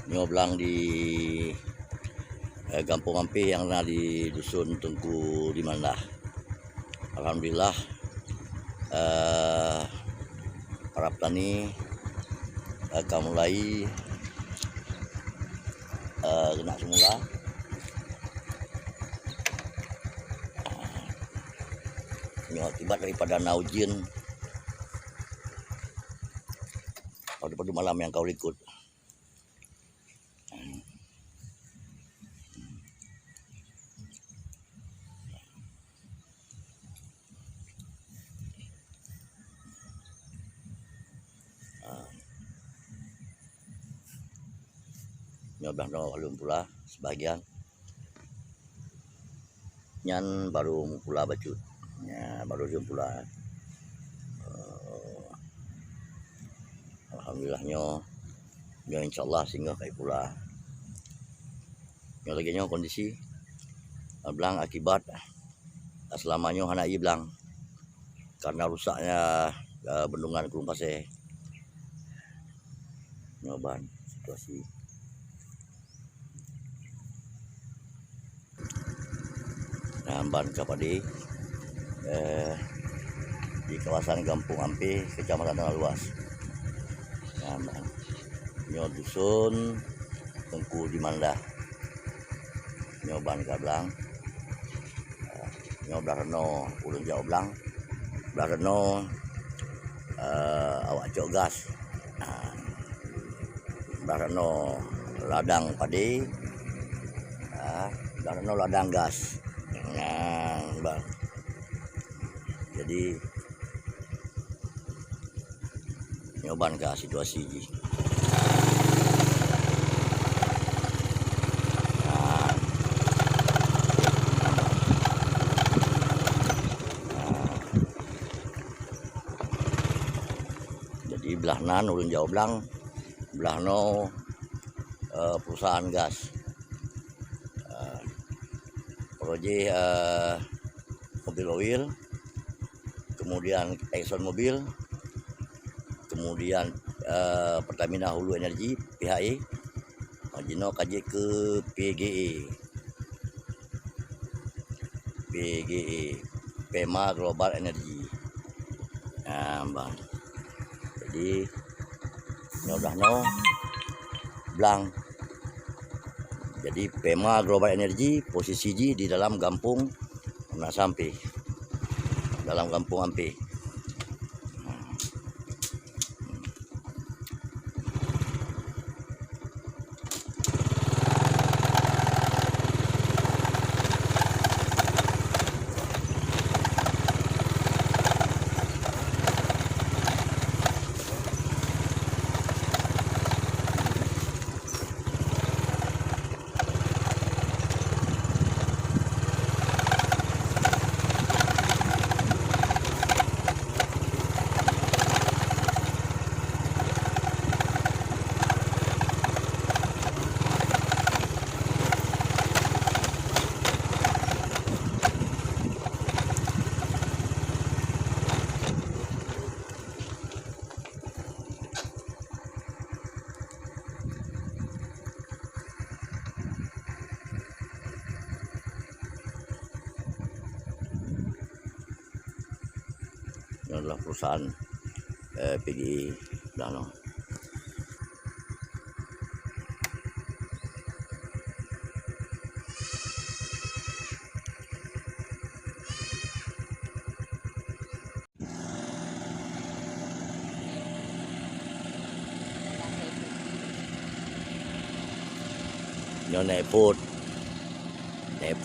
nyoblang di Kampung Ampe yang ada di Dusun Tengku Dimanda. Alhamdulillah para petani akan mulai kena semula. Ini akibat daripada naujin pada malam yang kau ikut. Nyoblah no belum pula sebagian nyan baru pula bacut ya, baru jam pula. Alhamdulillahnya ya insyaallah sehingga kayak pula yang lagi kondisi belang akibat selamanya anak belang karena rusaknya bendungan Kulung Pasir. Nyoban situasi Namban Kapadi di kawasan Kampung Ampe, Kecamatan Tengah Luas. Namban nyo Dusun Tengku Dimanda. Nyoban kablang. Nyoblah reno ulun jauh blang. Blah reno awak cok gas. Blah reno ladang padi. Blah reno ladang gas. Bang. Jadi nyoban ke situasi ji. Jadi belah nan ulun jauh belang, belah no perusahaan gas. Proyek mobil oil, kemudian Exxon Mobil, kemudian Pertamina Hulu Energi PHE, Jino kaji ke PGE, Pema Global Energy. Bang. Jadi udah no blang. Jadi Pema Global Energy posisi di dalam kampung nak sampai dalam Kampung Ampe. Ini adalah perusahaan PGE Dano. Nyo naik put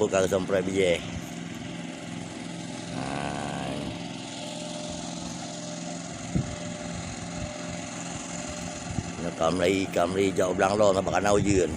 kalau sampai bije. Kamri jauh belang lo, nampak kanau jun.